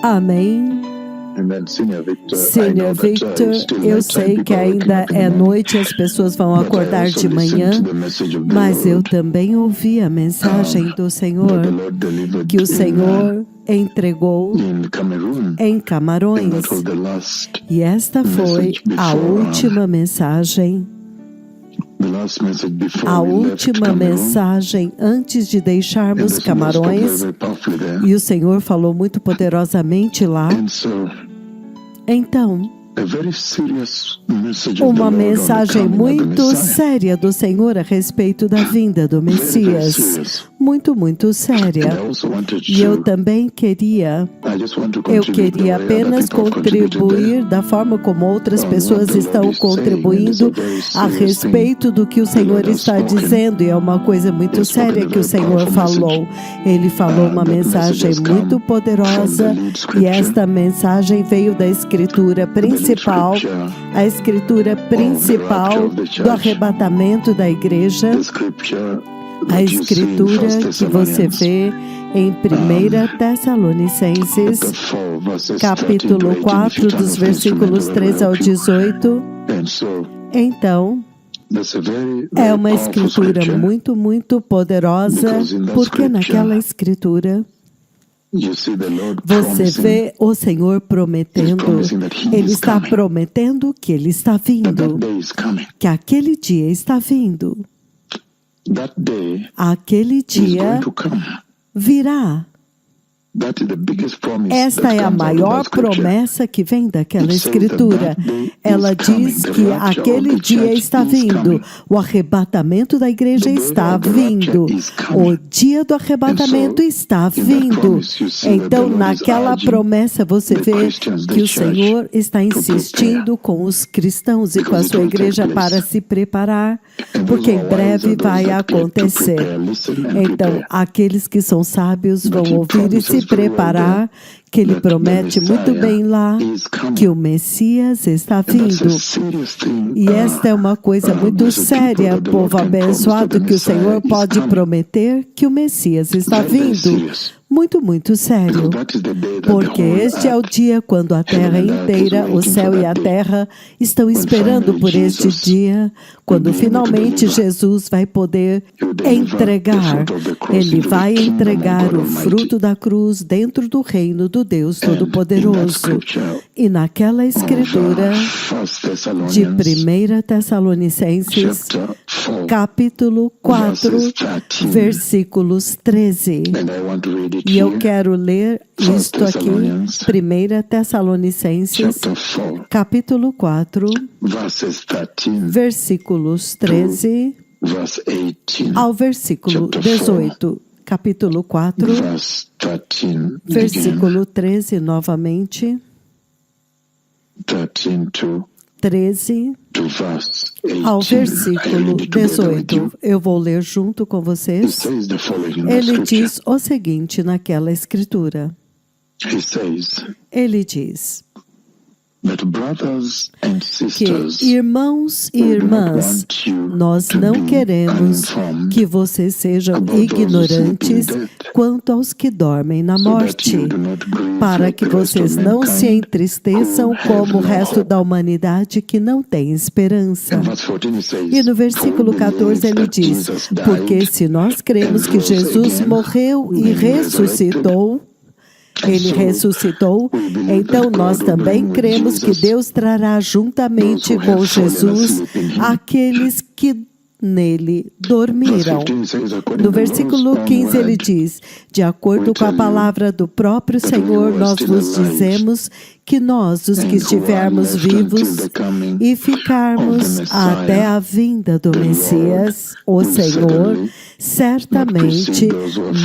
Amém. Senior Victor, eu sei que ainda é noite e as pessoas vão acordar de manhã, mas eu também ouvi a mensagem do Senhor, que o Senhor entregou em Camarões, e esta foi a última mensagem. A última mensagem antes de deixarmos Camarões, e o Senhor falou muito poderosamente lá. Então, uma mensagem muito séria do Senhor a respeito da vinda do Messias. Muito, muito séria. E eu também queria apenas contribuir da forma como outras pessoas estão contribuindo a respeito do que o Senhor está dizendo. E é uma coisa muito séria que o Senhor falou. Ele falou uma mensagem muito poderosa, e esta mensagem veio da Escritura principal, a Escritura principal do arrebatamento da igreja, a Escritura que você vê em 1 Tessalonicenses, capítulo 4, dos versículos 13 ao 18. Então, é uma Escritura muito, muito poderosa, porque naquela Escritura você vê o Senhor prometendo, Ele está prometendo que Ele está vindo, que aquele dia está vindo. Aquele dia virá. Esta é a maior promessa que vem daquela Escritura. Ela diz que aquele dia está vindo. O arrebatamento da igreja está vindo. O dia do arrebatamento está vindo. Então, naquela promessa, você vê que o Senhor está insistindo com os cristãos e com a sua igreja para se preparar, porque em breve vai acontecer. Então, aqueles que são sábios vão ouvir e se preparar, que Ele promete muito bem lá que o Messias está vindo. E esta é uma coisa muito séria, povo abençoado, que o Senhor pode prometer que o Messias está vindo. Muito, muito sério, porque este é o dia quando a terra inteira, o céu e a terra, estão esperando por este dia, quando finalmente Jesus vai poder entregar. Ele vai entregar o fruto da cruz dentro do reino do Deus Todo-Poderoso. E naquela Escritura de 1 Tessalonicenses, capítulo 4, versículos 13. E eu quero ler isto aqui, 1 Tessalonicenses, capítulo 4, versículos 13 ao versículo 18. Capítulo 4, versículo 13 novamente. 13 ao versículo 18. Eu vou ler junto com vocês. Ele diz o seguinte naquela Escritura. Ele diz que, irmãos e irmãs, nós não queremos que vocês sejam ignorantes quanto aos que dormem na morte, para que vocês não se entristeçam como o resto da humanidade que não tem esperança. E no versículo 14 ele diz, porque se nós cremos que Jesus morreu e ressuscitou, Ele ressuscitou, então nós também cremos que Deus trará juntamente com Jesus aqueles que nele dormiram. No versículo 15 ele diz, de acordo com a palavra do próprio Senhor, nós vos dizemos que nós, os que estivermos vivos e ficarmos até a vinda do Messias, o Senhor, certamente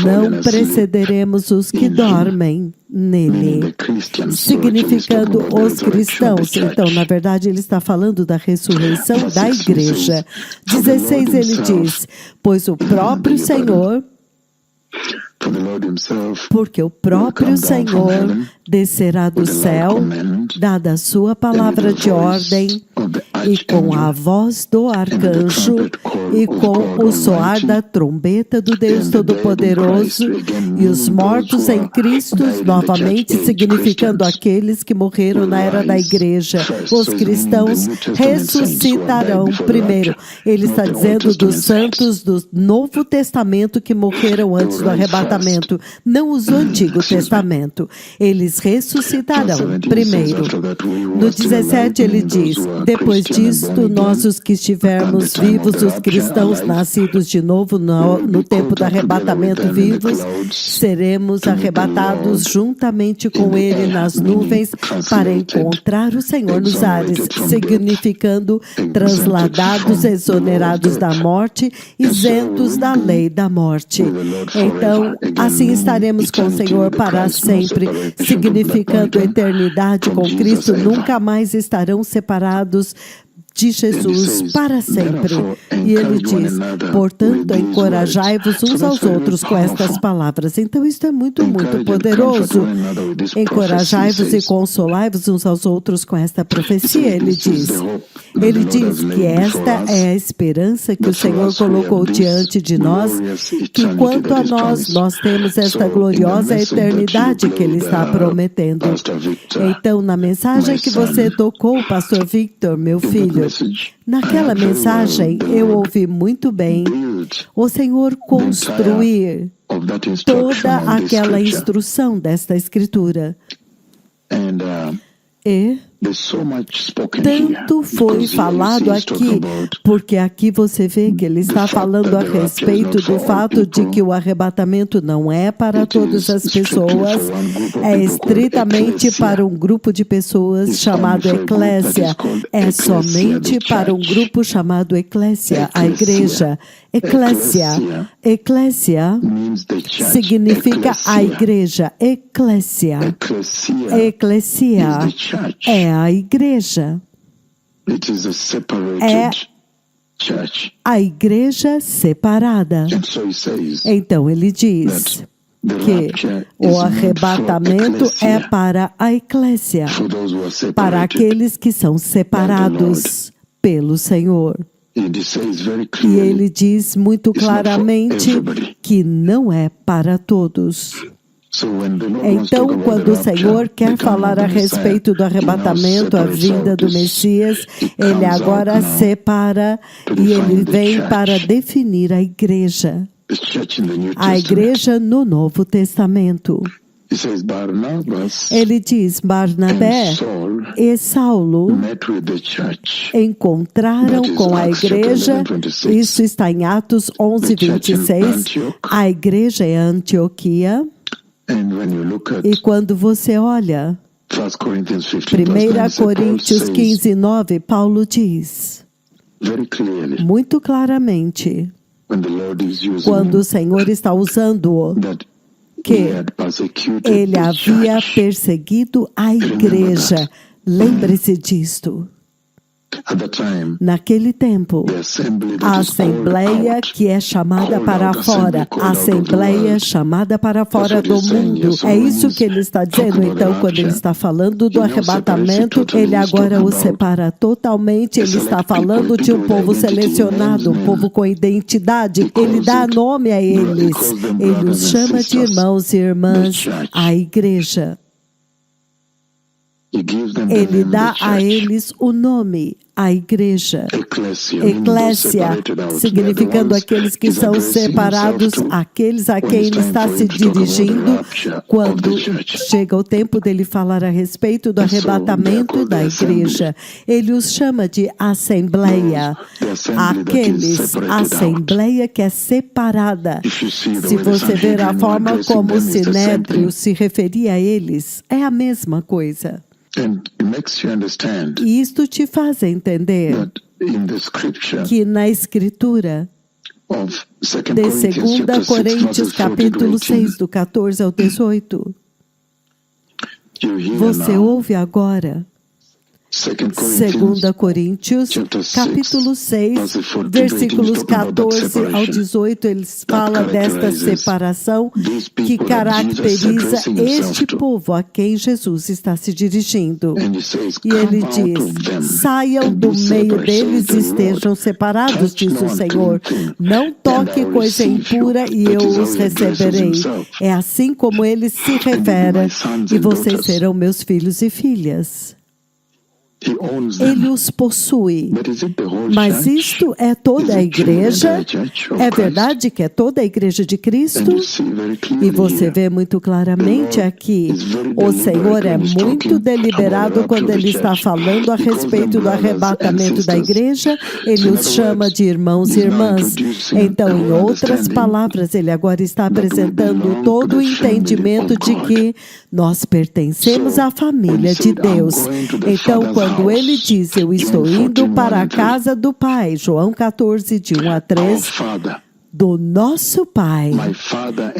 não precederemos os que dormem nele, significando os cristãos. Então, na verdade, ele está falando da ressurreição da igreja. 16 ele diz, pois o próprio Senhor, porque o próprio Senhor descerá do céu, dada a sua palavra de ordem, e com a voz do arcanjo, e com o soar da trombeta do Deus Todo-Poderoso, e os mortos em Cristo, novamente significando aqueles que morreram na era da igreja. Os cristãos ressuscitarão primeiro. Ele está dizendo dos santos do Novo Testamento que morreram antes do arrebatamento, não os do Antigo Testamento. Eles ressuscitarão primeiro. No 17 ele diz: depois disto, nós os que estivermos vivos, os cristãos nascidos de novo no tempo do arrebatamento vivos, seremos arrebatados juntamente com ele nas nuvens para encontrar o Senhor nos ares, significando transladados, exonerados da morte, isentos da lei da morte. Então, assim estaremos com o Senhor para sempre, significando eternidade com Cristo, nunca mais estarão separados de Jesus para sempre. E ele diz: portanto, encorajai-vos uns aos outros com estas palavras. Então, isso é muito poderoso. Encorajai-vos e consolai-vos uns aos outros com esta profecia, ele diz. Ele diz que esta é a esperança que o Senhor colocou diante de nós, que quanto a nós temos esta gloriosa eternidade que ele está prometendo. Então, na mensagem que você tocou, Pastor Victor, meu filho, naquela mensagem eu ouvi muito bem o Senhor construir toda aquela instrução desta escritura. E tanto foi falado aqui, porque aqui você vê que ele está falando a respeito do fato de que o arrebatamento não é para todas as pessoas, é estritamente para um grupo de pessoas chamado eclésia, é somente para um grupo chamado eclésia, a igreja. Eclésia significa a igreja, eclésia é a igreja. É a igreja separada. Então ele diz que o arrebatamento é para a eclésia, para aqueles que são separados pelo Senhor. E ele diz muito claramente que não é para todos. Então, quando o Senhor quer falar a respeito do arrebatamento, a vinda do Messias, ele agora separa e ele vem para definir a igreja no Novo Testamento. Ele diz: Barnabé e Saulo encontraram com a igreja, isso está em Atos 11:26, a igreja é Antioquia. E quando você olha 1 Coríntios 15:9, Paulo diz muito claramente, quando o Senhor está usando-o, que ele havia perseguido a igreja. Lembre-se disto. Naquele tempo, a assembleia que é chamada para fora, a assembleia chamada para fora do mundo, é isso que ele está dizendo. Então, quando ele está falando do arrebatamento, ele agora o separa totalmente. Ele está falando de um povo selecionado, um povo com identidade. Ele dá nome a eles, ele os chama de irmãos e irmãs, a igreja. Ele dá a eles o nome, a igreja. Eclésia, significando aqueles que são separados, aqueles a quem ele está se dirigindo quando chega o tempo dele falar a respeito do arrebatamento da igreja. Ele os chama de assembleia, assembleia que é separada. Se você ver a forma como o Sinédrio se referia a eles, é a mesma coisa. E isto te faz entender que na Escritura de 2 Coríntios capítulo 6, do 14 ao 18, você ouve agora 2 Coríntios, capítulo 6, versículos 14 ao 18, ele fala desta separação que caracteriza este povo a quem Jesus está se dirigindo. E ele diz: saiam do meio deles e estejam separados, diz o Senhor. Não toque coisa impura e eu os receberei. É assim como ele se refere, e vocês serão meus filhos e filhas. Ele os possui. Mas isto é toda a igreja? É verdade que é toda a igreja de Cristo? E você vê muito claramente aqui, o Senhor é muito deliberado quando ele está falando a respeito do arrebatamento da igreja. Ele os chama de irmãos e irmãs. Então, em outras palavras, ele agora está apresentando todo o entendimento de que nós pertencemos à família de Deus. Então, quando ele diz, eu estou indo para a casa do Pai, João 14, de 1 a 3, do nosso Pai,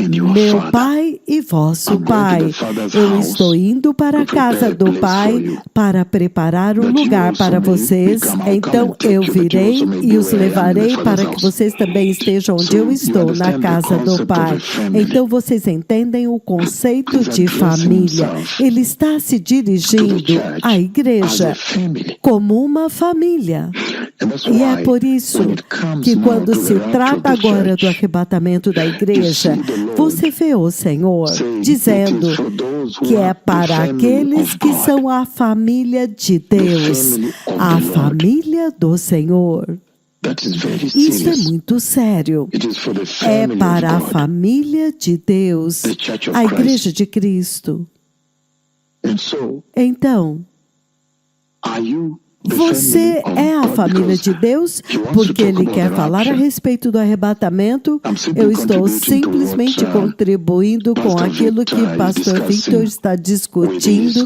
meu Pai e vosso Pai. Eu estou indo para a casa do Pai para preparar um lugar para vocês. Então eu virei e os levarei para que vocês também estejam onde eu estou, na casa do Pai. Então vocês entendem o conceito de família. Ele está se dirigindo à igreja como uma família. E é por isso que quando se trata agora do arrebatamento da igreja, você vê o Senhor dizendo que é para aqueles que são a família de Deus, a família do Senhor. Isso é muito sério. É para a família de Deus, a igreja de Cristo. Então, você é a família de Deus, porque Ele quer falar a respeito do arrebatamento. Eu estou simplesmente contribuindo com aquilo que o pastor Victor está discutindo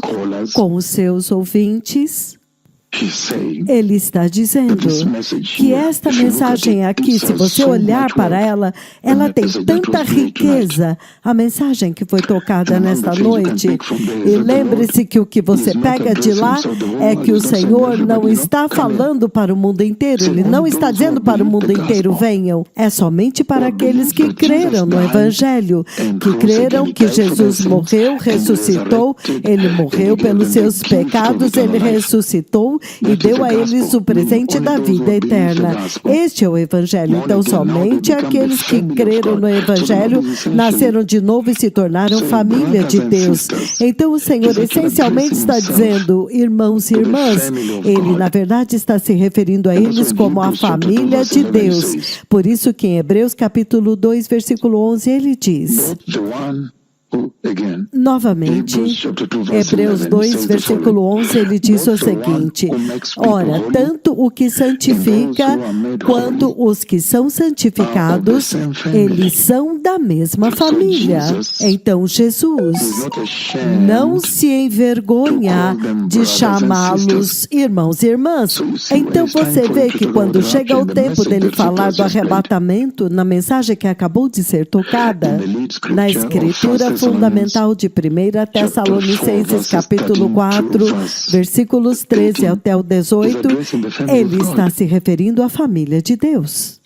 com os seus ouvintes. Ele está dizendo que esta mensagem aqui, se você olhar para ela, ela tem tanta riqueza, a mensagem que foi tocada nesta noite. E lembre-se que o que você pega de lá é que o Senhor não está falando para o mundo inteiro. Ele não está dizendo para o mundo inteiro, venham. É somente para aqueles que creram no Evangelho, que creram que Jesus morreu, ressuscitou, Ele morreu pelos seus pecados, Ele ressuscitou e deu a eles o presente da vida eterna. Este é o Evangelho. Então, somente aqueles que creram no Evangelho nasceram de novo e se tornaram família de Deus. Então, o Senhor essencialmente está dizendo, irmãos e irmãs, Ele, na verdade, está se referindo a eles como a família de Deus. Por isso que em Hebreus capítulo 2, versículo 11, ele diz... Novamente, Hebreus 2, versículo 11, ele diz o seguinte, ora, tanto o que santifica quanto os que são santificados, eles são da mesma família. Então, Jesus não se envergonha de chamá-los irmãos e irmãs. Então, você vê que quando chega o tempo dele falar do arrebatamento, na mensagem que acabou de ser tocada, na Escritura fundamental de 1 Tessalonicenses, capítulo 4, versículos 13 até o 18, ele está se referindo à família de Deus.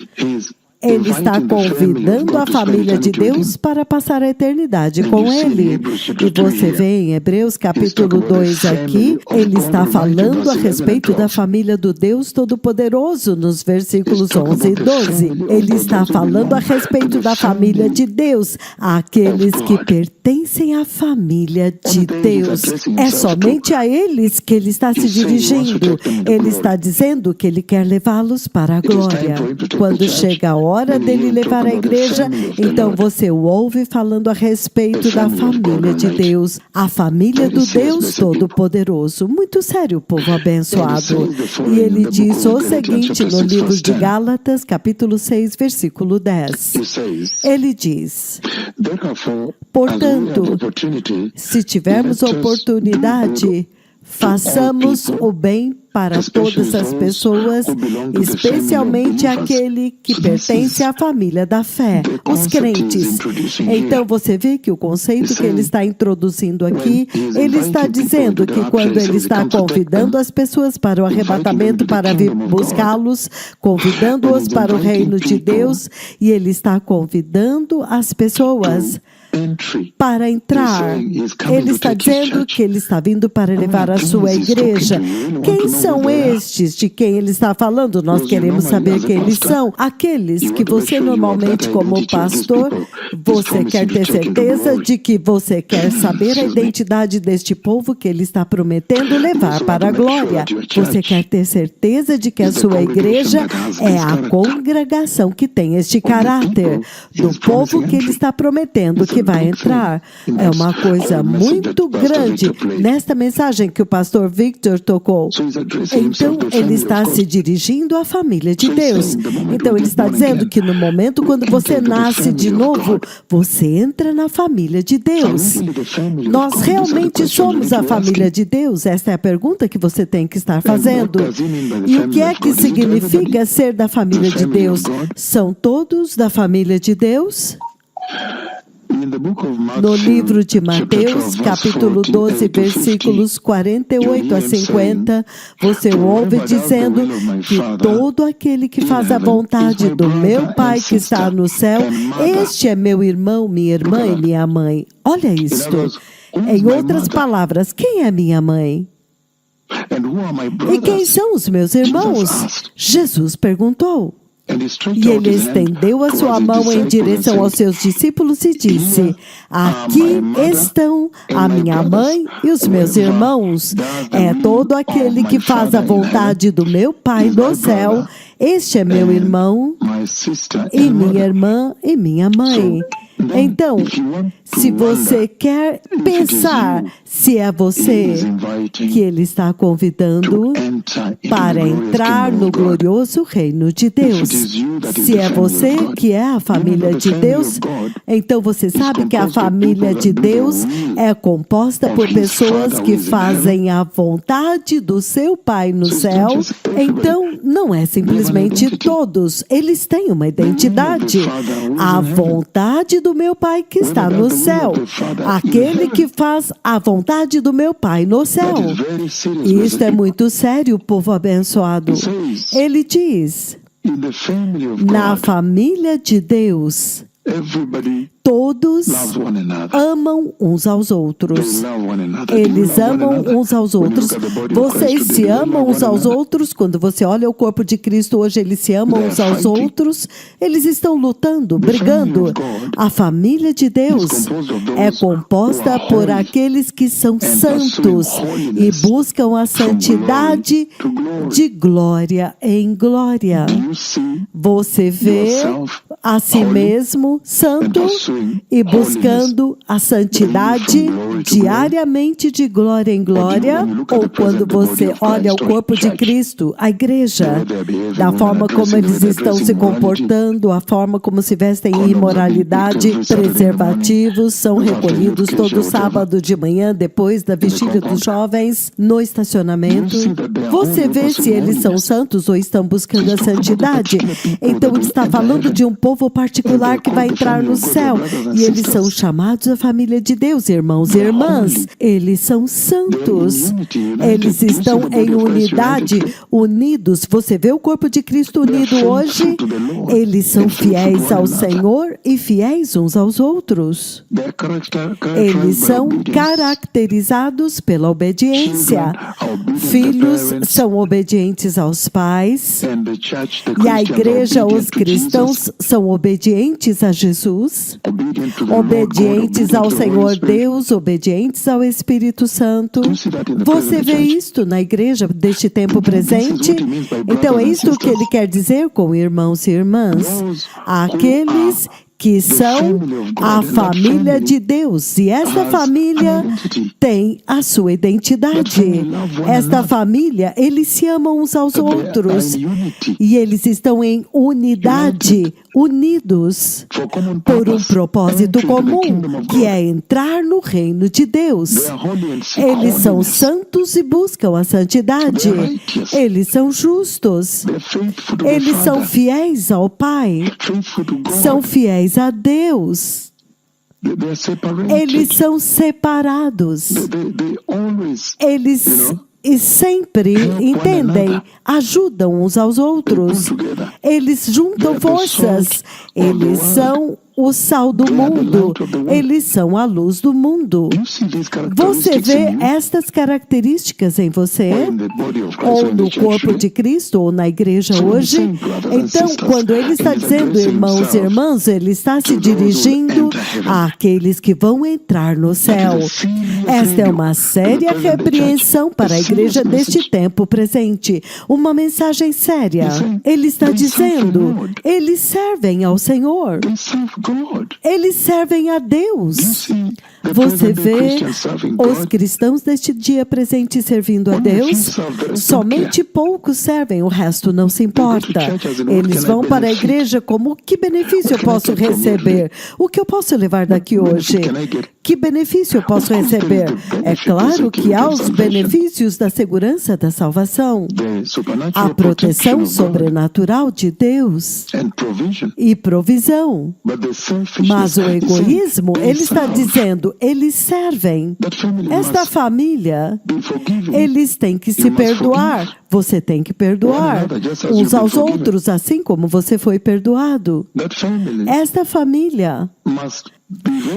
Ele está convidando a família de Deus para passar a eternidade com Ele. E você vê em Hebreus capítulo 2 aqui, ele está falando a respeito da família do Deus Todo-Poderoso, nos versículos 11 e 12. Ele está falando a respeito da família de Deus, àqueles que pertencem à família de Deus. É somente a eles que ele está se dirigindo. Ele está dizendo que ele quer levá-los para a glória. Quando chega a hora dele levar a igreja, então você o ouve falando a respeito da família de Deus, a família do Deus Todo-Poderoso. Muito sério, povo abençoado. E ele diz o seguinte no livro de Gálatas, capítulo 6, versículo 10. Ele diz, portanto, se tivermos oportunidade, Façamos o bem para todas as pessoas, especialmente aquele que pertence à família da fé, os crentes. Então você vê que o conceito que ele está introduzindo aqui, ele está dizendo que quando ele está convidando as pessoas para o arrebatamento, para vir buscá-los, convidando-os para o reino de Deus, e ele está convidando as pessoas para entrar. Ele está dizendo que ele está vindo para levar a sua igreja. Quem são estes de quem ele está falando? Nós queremos saber quem eles são. Aqueles que você normalmente, como pastor, você quer ter certeza de que você quer saber a identidade deste povo que ele está prometendo levar para a glória. Você quer ter certeza de que a sua igreja é a congregação que tem este caráter do povo que ele está prometendo que vai entrar. É uma coisa muito grande nesta mensagem que o pastor Victor tocou. Então, ele está se dirigindo à família de Deus. Então, ele está dizendo que no momento quando você nasce de novo, você entra na família de Deus. Nós realmente somos a família de Deus? Esta é a pergunta que você tem que estar fazendo. E o que é que significa ser da família de Deus? São todos da família de Deus? No livro de Mateus, capítulo 12, versículos 48 a 50, você ouve dizendo que todo aquele que faz a vontade do meu Pai que está no céu, este é meu irmão, minha irmã e minha mãe. Olha isto. Em outras palavras, quem é minha mãe? E quem são os meus irmãos? Jesus perguntou. E ele estendeu a sua mão em direção aos seus discípulos e disse: aqui estão a minha mãe e os meus irmãos. É todo aquele que faz a vontade do meu Pai do céu. Este é meu irmão e minha irmã e minha mãe. Então, se você quer pensar se é você que ele está convidando para entrar no glorioso reino de Deus, se é você que é a família de Deus, então você sabe que a família de Deus é composta por pessoas que fazem a vontade do seu Pai no céu. Então, não é simplesmente todos, eles têm uma identidade. A vontade do meu Pai que está no céu. Aquele que faz a vontade do meu Pai no céu. E isto é muito sério, povo abençoado. Ele diz, na família de Deus, todos amam uns aos outros. Eles amam uns aos outros. Vocês se amam uns aos outros. Quando você olha o corpo de Cristo hoje, eles se amam uns aos outros. Eles estão lutando, brigando. A família de Deus é composta por aqueles que são santos e buscam a santidade de glória em glória. Você vê a si mesmo santo e buscando a santidade diariamente de glória em glória, ou quando você olha o corpo de Cristo, a igreja, da forma como eles estão se comportando, a forma como se vestem em imoralidade, preservativos, são recolhidos todo sábado de manhã, depois da vigília dos jovens, no estacionamento. Você vê se eles são santos ou estão buscando a santidade. Então ele está falando de um povo particular que vai entrar no céu. E eles são chamados a família de Deus, irmãos e irmãs. Eles são santos. Eles estão em unidade, unidos. Você vê o corpo de Cristo unido hoje? Eles são fiéis ao Senhor e fiéis uns aos outros. Eles são caracterizados pela obediência. Filhos são obedientes aos pais. E a igreja, os cristãos, são obedientes a Jesus, obedientes ao Senhor Deus, obedientes ao Espírito Santo. Você vê isto na igreja deste tempo presente? Então é isto que ele quer dizer com irmãos e irmãs. Aqueles que são a família de Deus. E esta família tem a sua identidade. Esta família, eles se amam uns aos outros. E eles estão em unidade. unidos por um propósito comum, que é entrar no reino de Deus. Eles são santos e buscam a santidade. Eles são justos. Eles são fiéis ao Pai. São fiéis a Deus. Eles são separados. Eles sempre entendem, ajudam uns aos outros. Eles juntam forças. Eles são o sal do mundo. Eles são a luz do mundo. Você vê estas características em você? Ou no corpo de Cristo, ou na igreja hoje? Então, quando ele está dizendo irmãos e irmãs, ele está se dirigindo àqueles que vão entrar no céu. Esta é uma séria repreensão para a igreja deste tempo presente. Uma mensagem séria. Ele está dizendo, eles servem ao Senhor. Eles servem a Deus. Você vê os cristãos deste dia presente servindo a Deus? Somente poucos servem, o resto não se importa. Eles vão para a igreja como, que benefício eu posso receber? O que eu posso levar daqui hoje? Que benefício eu posso receber? É claro que há os benefícios da segurança da salvação, a proteção sobrenatural de Deus e provisão. Mas o egoísmo, ele está dizendo, eles servem. Esta família, eles têm que se perdoar. Você tem que perdoar uns aos outros, assim como você foi perdoado. Esta família,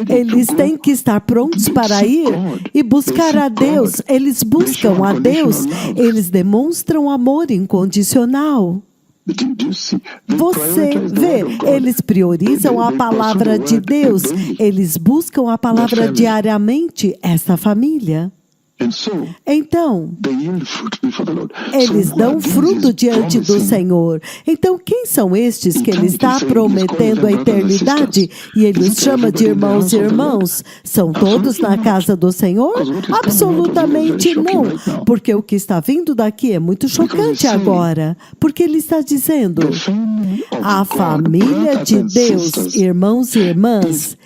eles têm que estar prontos para ir e buscar a Deus. Eles buscam a Deus. Eles demonstram amor incondicional. Você vê, eles priorizam a palavra de Deus. Eles buscam a palavra diariamente, esta família. Então, eles dão fruto diante do Senhor. Então, quem são estes que ele está prometendo a eternidade e ele os chama de irmãos e irmãos? São todos na casa do Senhor? Absolutamente não, porque o que está vindo daqui é muito chocante agora, porque ele está dizendo, a família de Deus, irmãos e irmãs,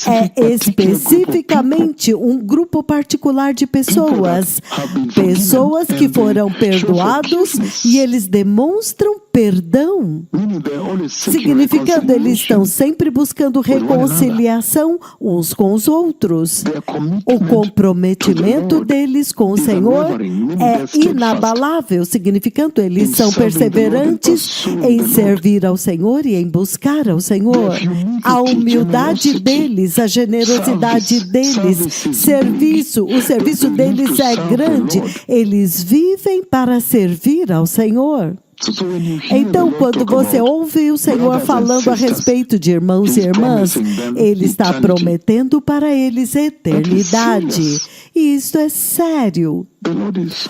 é especificamente um grupo particular de pessoas que foram perdoados e eles demonstram perdão, significando eles estão sempre buscando reconciliação uns com os outros. O comprometimento deles com o Senhor é inabalável, significando eles são perseverantes em servir ao Senhor e em buscar ao Senhor. A humildade deles, a generosidade deles, o serviço deles é grande. Eles vivem para servir ao Senhor. Então, quando você ouve o Senhor falando a respeito de irmãos e irmãs, Ele está prometendo para eles eternidade. E isso é sério.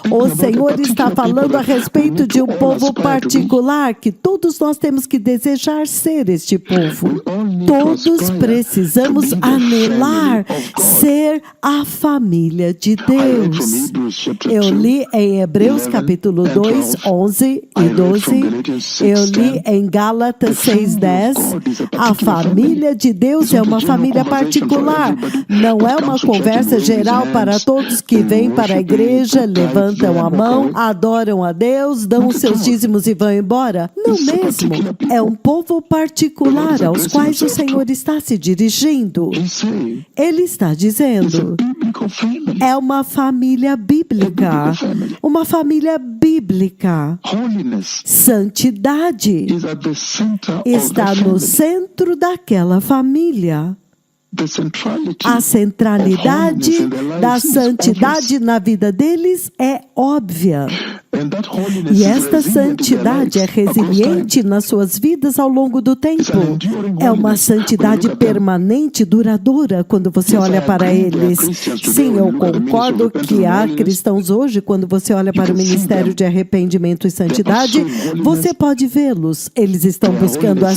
O Senhor está falando a respeito de um povo particular que todos nós temos que desejar ser este povo. Todos precisamos anelar ser a família de Deus. Eu li em Hebreus capítulo 2, 11 e 12. Eu li em Gálatas 6, 10. A família de Deus é uma família particular. Não é uma conversa geral para todos que vêm para a igreja, levantam a mão, adoram a Deus, dão os seus dízimos e vão embora. Não mesmo. É um povo particular aos quais o Senhor está se dirigindo. Ele está dizendo, é uma família bíblica. Uma família bíblica. Santidade está no centro daquela família. A centralidade da santidade na vida deles é óbvia. E esta santidade é resiliente nas suas vidas ao longo do tempo. É uma santidade permanente, duradoura, quando você olha para eles. Sim, eu concordo que há cristãos hoje, quando você olha para o ministério de arrependimento e santidade, você pode vê-los. Eles estão buscando a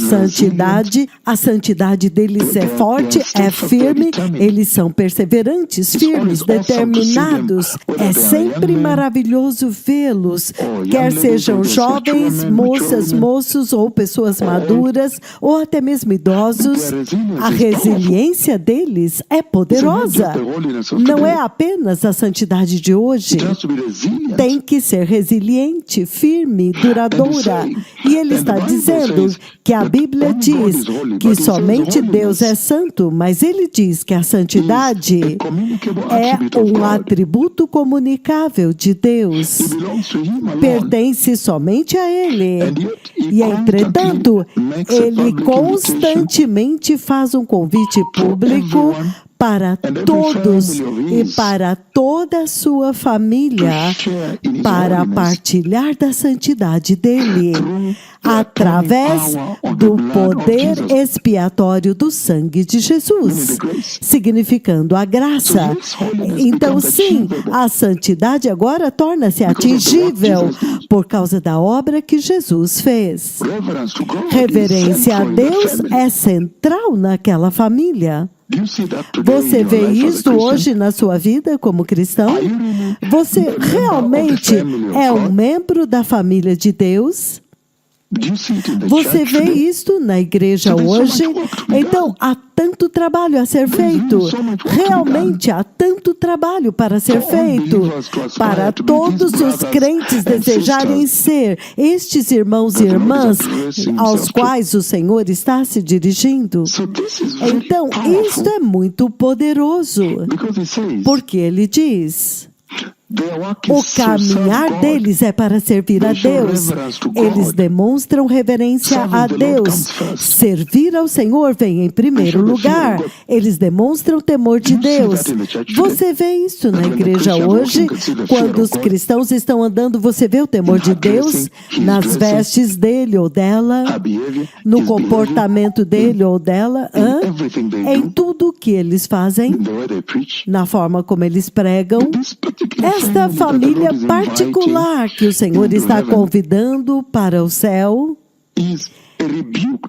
santidade deles é forte, é firme, eles são perseverantes, firmes, determinados. É sempre maravilhoso vê-los tê-los, quer sejam jovens, moças, moços ou pessoas maduras, ou até mesmo idosos. A resiliência deles é poderosa. Não é apenas a santidade de hoje. Tem que ser resiliente, firme, duradoura. E ele está dizendo que a Bíblia diz que somente Deus é santo, mas ele diz que a santidade é um atributo comunicável de Deus. Pertence somente a Ele. E, entretanto, Ele constantemente faz um convite público para todos e para toda a sua família para partilhar da santidade dele através do poder expiatório do sangue de Jesus, significando a graça. Então, sim, a santidade agora torna-se atingível por causa da obra que Jesus fez. Reverência a Deus é central naquela família. Você vê isso hoje na sua vida como cristão? Você realmente é um membro da família de Deus? Você vê isto na igreja hoje? Então, há tanto trabalho a ser feito. Realmente há tanto trabalho para ser feito. Para todos os crentes desejarem ser estes irmãos e irmãs aos quais o Senhor está se dirigindo. Então, isto é muito poderoso. Porque ele diz: o caminhar deles é para servir a Deus. Eles demonstram reverência a Deus. Servir ao Senhor vem em primeiro lugar. Eles demonstram temor de Deus. Você vê isso na igreja hoje? Quando os cristãos estão andando, você vê o temor de Deus nas vestes dele ou dela, no comportamento dele ou dela, em tudo que eles fazem, na forma como eles pregam. Esta família particular que o Senhor está convidando para o céu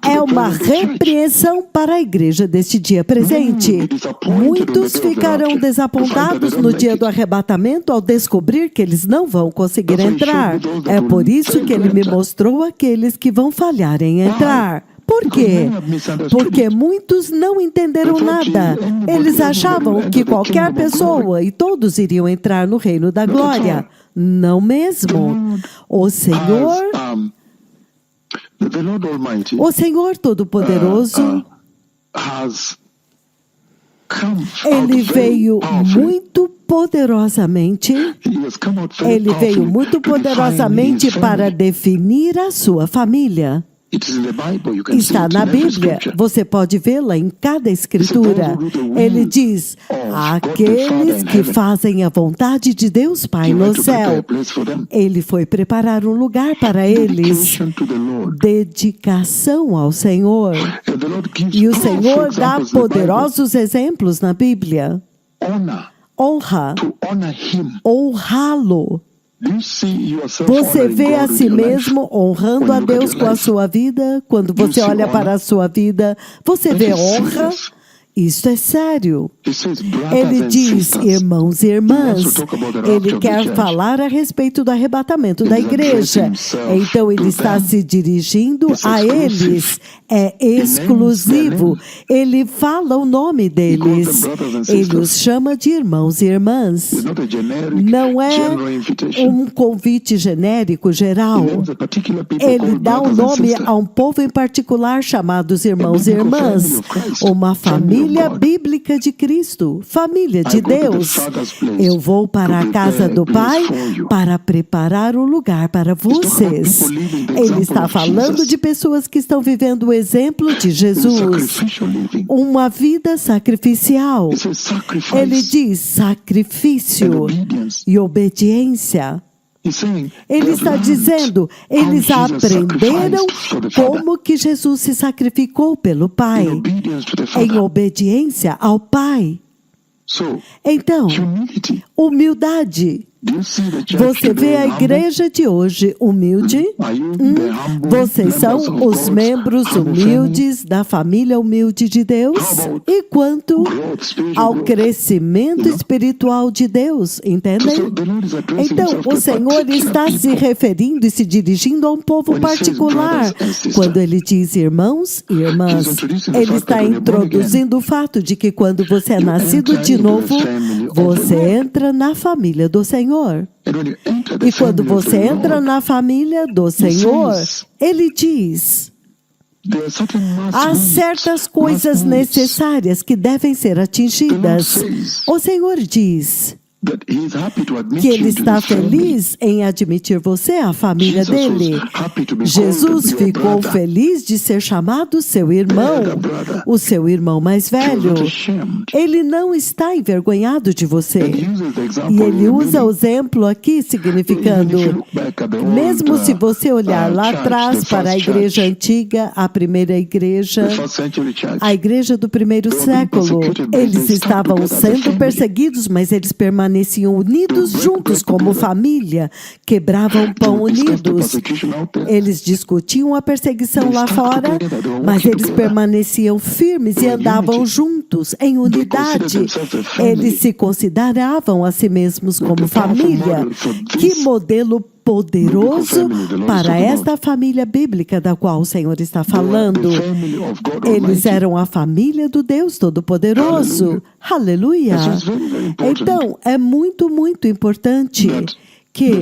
é uma repreensão para a igreja deste dia presente. Muitos ficarão desapontados no dia do arrebatamento ao descobrir que eles não vão conseguir entrar. É por isso que ele me mostrou aqueles que vão falhar em entrar. Por quê? Porque muitos não entenderam nada. Eles achavam que qualquer pessoa e todos iriam entrar no reino da glória. Não mesmo. O Senhor Todo-Poderoso, ele veio muito poderosamente. Ele veio muito poderosamente para definir a sua família. Está na Bíblia, você pode vê-la em cada escritura. Ele diz: aqueles que fazem a vontade de Deus Pai no céu. Ele foi preparar um lugar para eles. Dedicação ao Senhor. E o Senhor dá poderosos exemplos na Bíblia. Honra. Honrá-lo. Você vê a si mesmo honrando a Deus com a sua vida? Quando você olha para a sua vida, você vê honra? Isso é sério. Ele diz, irmãos e irmãs, ele quer falar a respeito do arrebatamento da igreja. Então ele está se dirigindo a eles. É exclusivo. Ele fala o nome deles. Ele os chama de irmãos e irmãs. Não é um convite genérico, geral. Ele dá um nome a um povo em particular chamados irmãos e irmãs. Uma família bíblica de Cristo, família de Deus. Eu vou para a casa do Pai para preparar um lugar para vocês. Ele está falando de pessoas que estão vivendo o exemplo de Jesus. Uma vida sacrificial. Ele diz sacrifício e obediência. Ele está dizendo, eles aprenderam como que Jesus se sacrificou pelo Pai, em obediência ao Pai. Então, humildade. Você vê a igreja de hoje humilde? Vocês são os membros humildes da família humilde de Deus? E quanto ao crescimento espiritual de Deus, entendem? Então, o Senhor está se referindo e se dirigindo a um povo particular. Quando Ele diz irmãos e irmãs, Ele está introduzindo o fato de que quando você é nascido de novo, você entra na família do Senhor. E quando você entra na família do Senhor, Ele diz: há certas coisas necessárias que devem ser atingidas. O Senhor diz que Ele está feliz em admitir você à família dele. Jesus ficou feliz de ser chamado seu irmão, o seu irmão mais velho. Ele não está envergonhado de você. E Ele usa o exemplo aqui, significando, mesmo se você olhar lá atrás para a igreja antiga, a primeira igreja, a igreja do primeiro século, eles estavam sendo perseguidos, mas eles permaneciam unidos juntos como família, quebravam pão unidos. Eles discutiam a perseguição lá fora, mas eles permaneciam firmes e andavam juntos, em unidade. Eles se consideravam a si mesmos como família. Que modelo poderoso para esta família bíblica da qual o Senhor está falando. Eles eram a família do Deus Todo-Poderoso. Aleluia! Então, é muito, muito importante que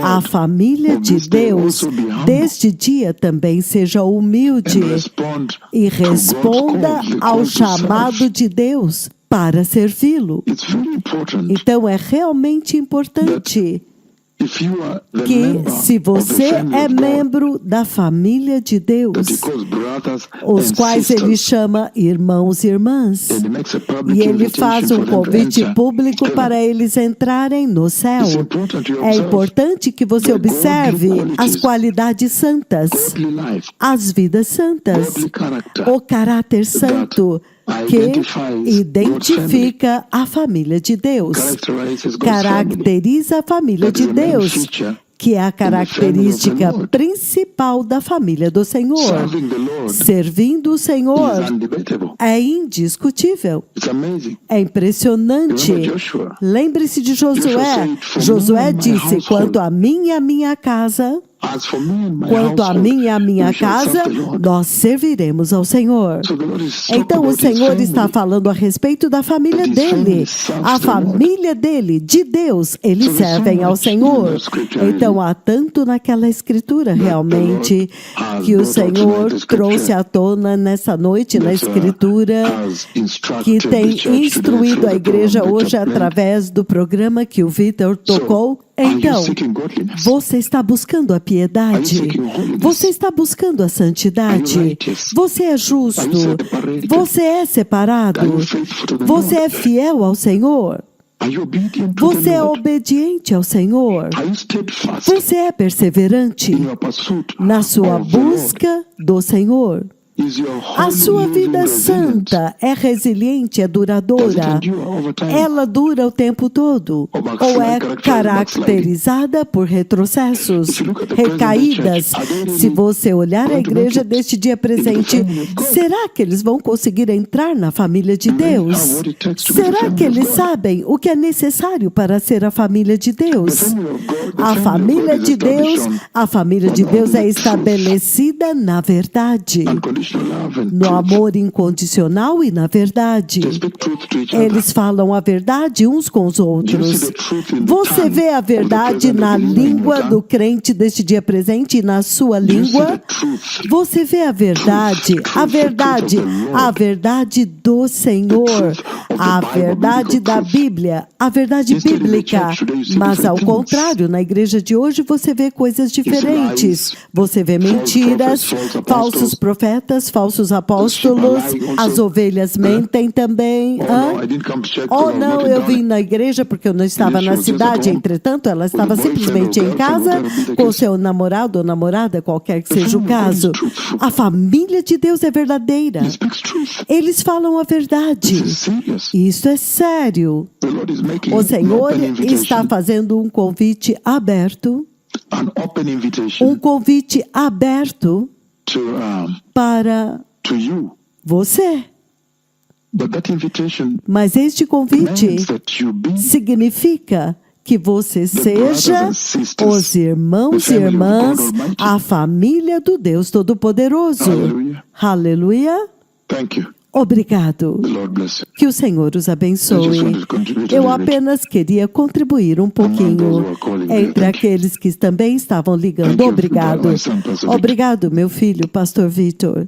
a família de Deus, deste dia, também seja humilde e responda ao chamado de Deus para servi-lo. Então, é realmente importante que, se você é membro da família de Deus, os quais Ele chama irmãos e irmãs, e Ele faz um convite público para eles entrarem no céu, é importante que você observe as qualidades santas, as vidas santas, o caráter santo, que identifica a família de Deus, caracteriza a família de Deus, que é a característica principal da família do Senhor. Servindo o Senhor é indiscutível. É impressionante. Lembre-se de Josué. Josué disse: quanto a mim e a minha casa, nós serviremos ao Senhor. Então o Senhor está falando a respeito da família dele. A família dele, de Deus, eles servem ao Senhor. Então há tanto naquela escritura realmente que o Senhor trouxe à tona nessa noite na escritura, que tem instruído a igreja hoje através do programa que o Vitor tocou. Então, você está buscando a piedade? Você está buscando a santidade? Você é justo? Você é separado? Você é fiel ao Senhor? Você é obediente ao Senhor? Você é perseverante na sua busca do Senhor? A sua vida santa é resiliente, é duradoura? Ela dura o tempo todo? Ou é caracterizada por retrocessos, recaídas? Se você olhar a igreja deste dia presente, será que eles vão conseguir entrar na família de Deus? Será que eles sabem o que é necessário para ser a família de Deus? A família de Deus é estabelecida na verdade, no amor incondicional e na verdade. Eles falam a verdade uns com os outros. Você vê a verdade na língua do crente deste dia presente e na sua língua? Você vê a verdade do Senhor, a verdade da Bíblia, a verdade bíblica. Mas ao contrário, na igreja de hoje você vê coisas diferentes. Você vê mentiras, falsos profetas, mentiras, falsos apóstolos, as ovelhas mentem também. Oh, não, eu vim na igreja porque eu não estava na cidade. Entretanto, ela estava simplesmente em casa com seu namorado ou namorada, qualquer que seja o caso. A família de Deus é verdadeira. Eles falam a verdade. Isso é sério. O Senhor está fazendo um convite aberto. Um convite aberto para você. Mas este convite significa que você seja os irmãos e irmãs, a família do Deus Todo-Poderoso. Aleluia. Obrigado. Que o Senhor os abençoe. Eu apenas queria contribuir um pouquinho entre aqueles que também estavam ligando. Obrigado. Obrigado, meu filho, Pastor Vitor.